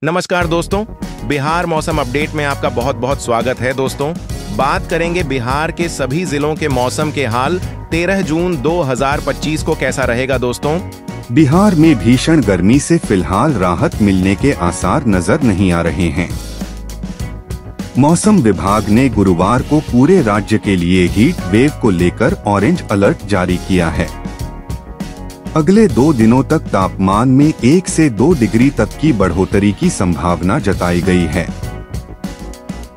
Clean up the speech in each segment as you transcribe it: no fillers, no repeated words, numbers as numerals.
नमस्कार दोस्तों, बिहार मौसम अपडेट में आपका बहुत बहुत स्वागत है। दोस्तों, बात करेंगे बिहार के सभी जिलों के मौसम के हाल। 13 जून 2025 को कैसा रहेगा दोस्तों? बिहार में भीषण गर्मी से फिलहाल राहत मिलने के आसार नजर नहीं आ रहे हैं। मौसम विभाग ने गुरुवार को पूरे राज्य के लिए हीट वेव को लेकर ऑरेंज अलर्ट जारी किया है। अगले 2 दिनों तक तापमान में 1 से 2 डिग्री तक की बढ़ोतरी की संभावना जताई गई है।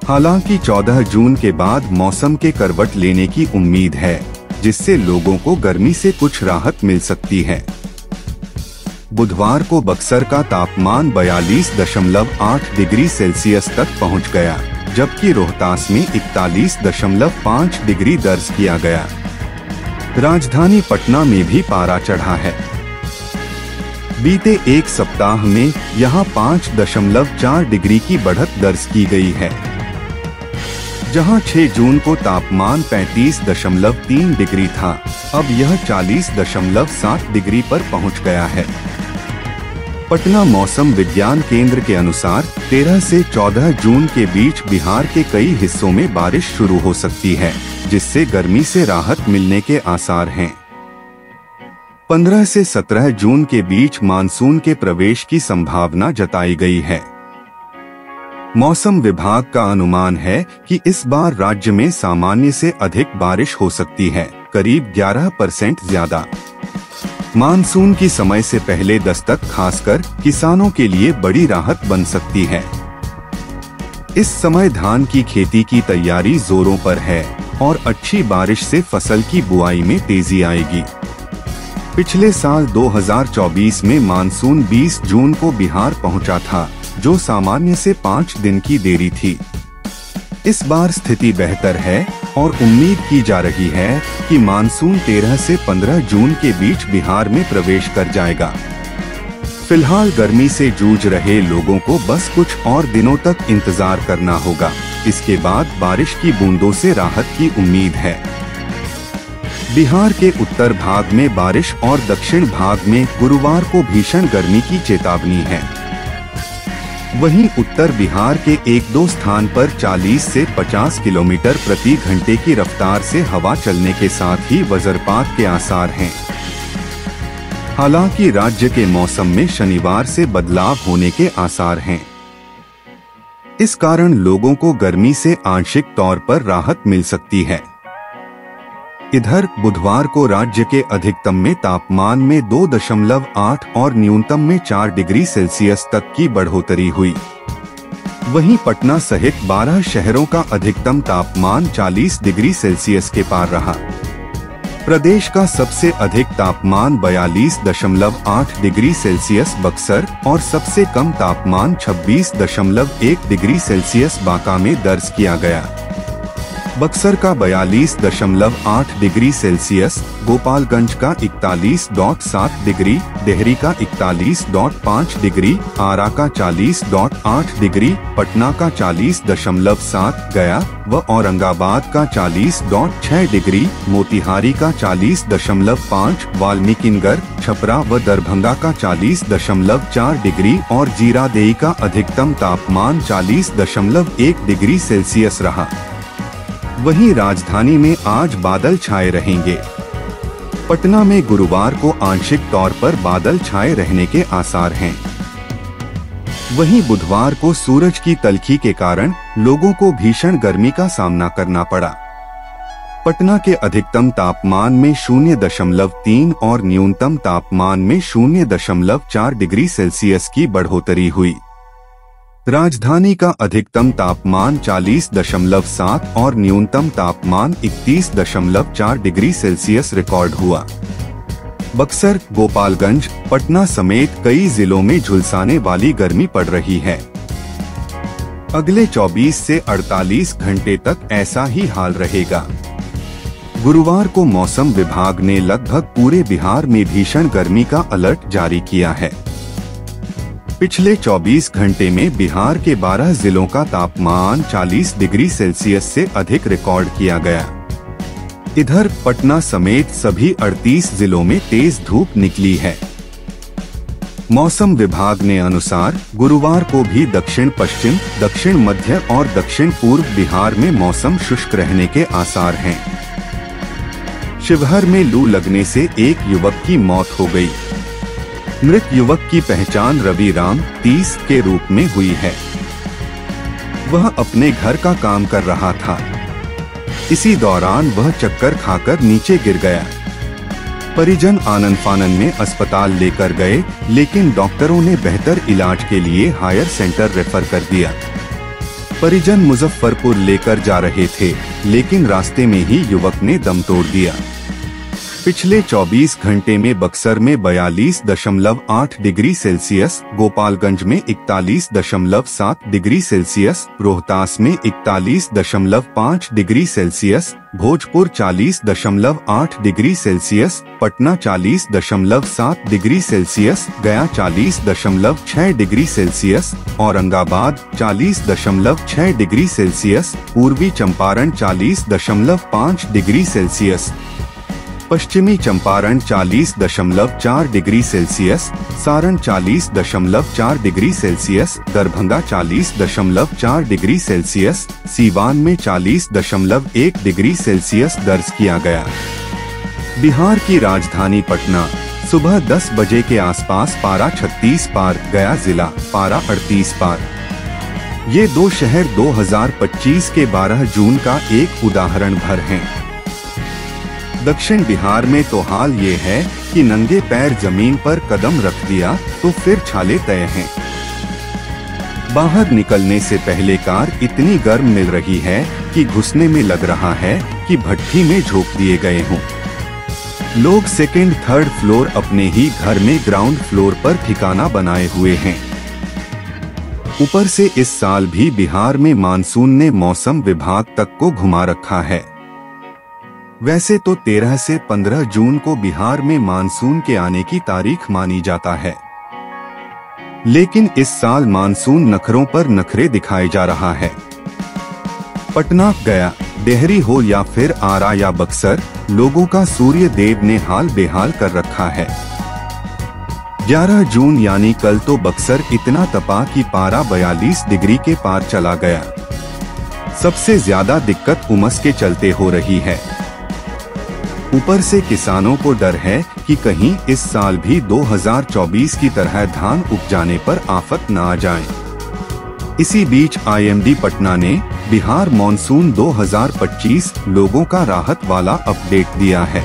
हालांकि 14 जून के बाद मौसम के करवट लेने की उम्मीद है, जिससे लोगों को गर्मी से कुछ राहत मिल सकती है। बुधवार को बक्सर का तापमान 42.8 डिग्री सेल्सियस तक पहुंच गया, जबकि रोहतास में 41.5 डिग्री दर्ज किया गया। राजधानी पटना में भी पारा चढ़ा है। बीते एक सप्ताह में यहां 5.4 डिग्री की बढ़त दर्ज की गई है, जहां 6 जून को तापमान 35.3 डिग्री था, अब यह 40.7 डिग्री पर पहुंच गया है। पटना मौसम विज्ञान केंद्र के अनुसार 13 से 14 जून के बीच बिहार के कई हिस्सों में बारिश शुरू हो सकती है, जिससे गर्मी से राहत मिलने के आसार हैं। 15 से 17 जून के बीच मानसून के प्रवेश की संभावना जताई गई है। मौसम विभाग का अनुमान है कि इस बार राज्य में सामान्य से अधिक बारिश हो सकती है, करीब 11% ज्यादा। मानसून की समय से पहले दस्तक खासकर किसानों के लिए बड़ी राहत बन सकती है। इस समय धान की खेती की तैयारी जोरों पर है और अच्छी बारिश से फसल की बुआई में तेजी आएगी। पिछले साल 2024 में मानसून 20 जून को बिहार पहुंचा था, जो सामान्य से 5 दिन की देरी थी। इस बार स्थिति बेहतर है और उम्मीद की जा रही है कि मानसून 13 से 15 जून के बीच बिहार में प्रवेश कर जाएगा। फिलहाल गर्मी से जूझ रहे लोगों को बस कुछ और दिनों तक इंतजार करना होगा। इसके बाद बारिश की बूंदों से राहत की उम्मीद है। बिहार के उत्तर भाग में बारिश और दक्षिण भाग में गुरुवार को भीषण गर्मी की चेतावनी है। वहीं उत्तर बिहार के 1-2 स्थान पर 40 से 50 किलोमीटर प्रति घंटे की रफ्तार से हवा चलने के साथ ही वज्रपात के आसार हैं। हालांकि राज्य के मौसम में शनिवार से बदलाव होने के आसार हैं। इस कारण लोगों को गर्मी से आंशिक तौर पर राहत मिल सकती है। इधर बुधवार को राज्य के अधिकतम में तापमान में 2.8 और न्यूनतम में 4 डिग्री सेल्सियस तक की बढ़ोतरी हुई। वहीं पटना सहित 12 शहरों का अधिकतम तापमान 40 डिग्री सेल्सियस के पार रहा। प्रदेश का सबसे अधिक तापमान 42.8 डिग्री सेल्सियस बक्सर और सबसे कम तापमान 26.1 डिग्री सेल्सियस बांका में दर्ज किया गया। बक्सर का 42.8 डिग्री सेल्सियस, गोपालगंज का 41.7 डिग्री, डेहरी का 41.5 डिग्री, आरा का 40.8 डिग्री, पटना का 40.7, गया व औरंगाबाद का 40.6 डिग्री, मोतिहारी का 40.5, वाल्मीकिनगर, छपरा व दरभंगा का 40.4 डिग्री और जीरादेई का अधिकतम तापमान 40.1 डिग्री सेल्सियस रहा। वहीं राजधानी में आज बादल छाए रहेंगे। पटना में गुरुवार को आंशिक तौर पर बादल छाए रहने के आसार हैं। वहीं बुधवार को सूरज की तल्खी के कारण लोगों को भीषण गर्मी का सामना करना पड़ा। पटना के अधिकतम तापमान में 0.3 और न्यूनतम तापमान में 0.4 डिग्री सेल्सियस की बढ़ोतरी हुई। राजधानी का अधिकतम तापमान 40.7 और न्यूनतम तापमान 31.4 डिग्री सेल्सियस रिकॉर्ड हुआ। बक्सर, गोपालगंज, पटना समेत कई जिलों में झुलसाने वाली गर्मी पड़ रही है। अगले 24 से 48 घंटे तक ऐसा ही हाल रहेगा। गुरुवार को मौसम विभाग ने लगभग पूरे बिहार में भीषण गर्मी का अलर्ट जारी किया है। पिछले 24 घंटे में बिहार के 12 जिलों का तापमान 40 डिग्री सेल्सियस से अधिक रिकॉर्ड किया गया। इधर पटना समेत सभी 38 जिलों में तेज धूप निकली है। मौसम विभाग ने अनुसार गुरुवार को भी दक्षिण पश्चिम, दक्षिण मध्य और दक्षिण पूर्व बिहार में मौसम शुष्क रहने के आसार हैं। शिवहर में लू लगने से एक युवक की मौत हो गई। मृत युवक की पहचान रवि राम 30 के रूप में हुई है। वह अपने घर का काम कर रहा था। इसी दौरान वह चक्कर खाकर नीचे गिर गया। परिजन आनन फानन में अस्पताल लेकर गए, लेकिन डॉक्टरों ने बेहतर इलाज के लिए हायर सेंटर रेफर कर दिया। परिजन मुजफ्फरपुर लेकर जा रहे थे, लेकिन रास्ते में ही युवक ने दम तोड़ दिया। पिछले 24 घंटे में बक्सर में 42.8 डिग्री सेल्सियस, गोपालगंज में 41.7 डिग्री सेल्सियस, रोहतास में 41.5 degree Celsius, Bhojpur 40.8 degree Celsius, Patna 40.7 degree Celsius, गया 40.6 degree Celsius, Aurangabad 40.6 degree Celsius, पूर्वी चंपारण 40.5 डिग्री सेल्सियस, पश्चिमी Champaran 40.4 degree Celsius, Saran 40.4 degree Celsius, Darbhanga 40.4 degree Celsius, Siwan में 40.1 डिग्री सेल्सियस दर्ज किया गया। बिहार की राजधानी पटना सुबह 10 बजे के आसपास पारा 36 पार, गया जिला पारा 38 पार। ये दो शहर 2025 के 12 जून का एक उदाहरण भर हैं। दक्षिण बिहार में तो हाल ये है कि नंगे पैर जमीन पर कदम रख दिया तो फिर छाले तय हैं। बाहर निकलने से पहले कार इतनी गर्म मिल रही है कि घुसने में लग रहा है कि भट्ठी में झोंक दिए गए हों। लोग सेकेंड थर्ड फ्लोर अपने ही घर में ग्राउंड फ्लोर पर ठिकाना बनाए हुए हैं। ऊपर से इस साल भी बिहार में मानसून ने मौसम विभाग तक को घुमा रखा है। वैसे तो 13 से 15 जून को बिहार में मानसून के आने की तारीख मानी जाता है, लेकिन इस साल मानसून नखरों पर नखरे दिखाए जा रहा है। पटना, गया, डेहरी हो या फिर आरा या बक्सर, लोगों का सूर्य देव ने हाल बेहाल कर रखा है। 11 जून यानी कल तो बक्सर इतना तपा कि पारा 42 डिग्री के पार चला गया। सबसे ज्यादा दिक्कत उमस के चलते हो रही है। ऊपर से किसानों को डर है कि कहीं इस साल भी 2024 की तरह धान उग जाने पर आफत न आ जाए। इसी बीच IMD पटना ने बिहार मॉनसून 2025 लोगों का राहत वाला अपडेट दिया है।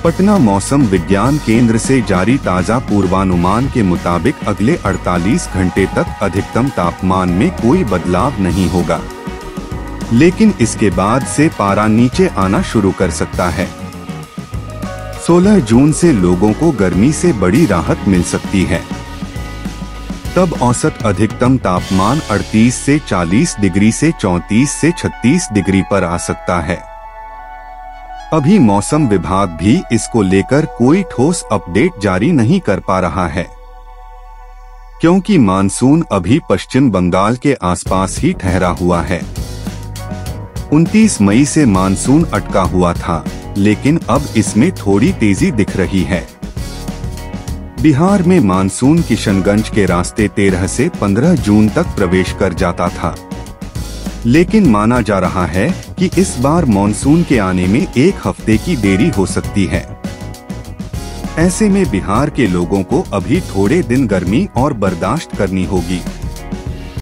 पटना मौसम विज्ञान केंद्र से जारी ताज़ा पूर्वानुमान के मुताबिक अगले 48 घंटे तक अधिकतम तापमान में कोई बदलाव नहीं होगा, लेकिन इसके बाद से पारा नीचे आना शुरू कर सकता है। 16 जून से लोगों को गर्मी से बड़ी राहत मिल सकती है। तब औसत अधिकतम तापमान 38 से 40 डिग्री से 34 से 36 डिग्री पर आ सकता है। अभी मौसम विभाग भी इसको लेकर कोई ठोस अपडेट जारी नहीं कर पा रहा है, क्योंकि मानसून अभी पश्चिम बंगाल के आसपास ही ठहरा हुआ है। 29 मई से मानसून अटका हुआ था, लेकिन अब इसमें थोड़ी तेजी दिख रही है। बिहार में मानसून किशनगंज के रास्ते 13 से 15 जून तक प्रवेश कर जाता था, लेकिन माना जा रहा है कि इस बार मानसून के आने में एक हफ्ते की देरी हो सकती है। ऐसे में बिहार के लोगों को अभी थोड़े दिन गर्मी और बर्दाश्त करनी होगी।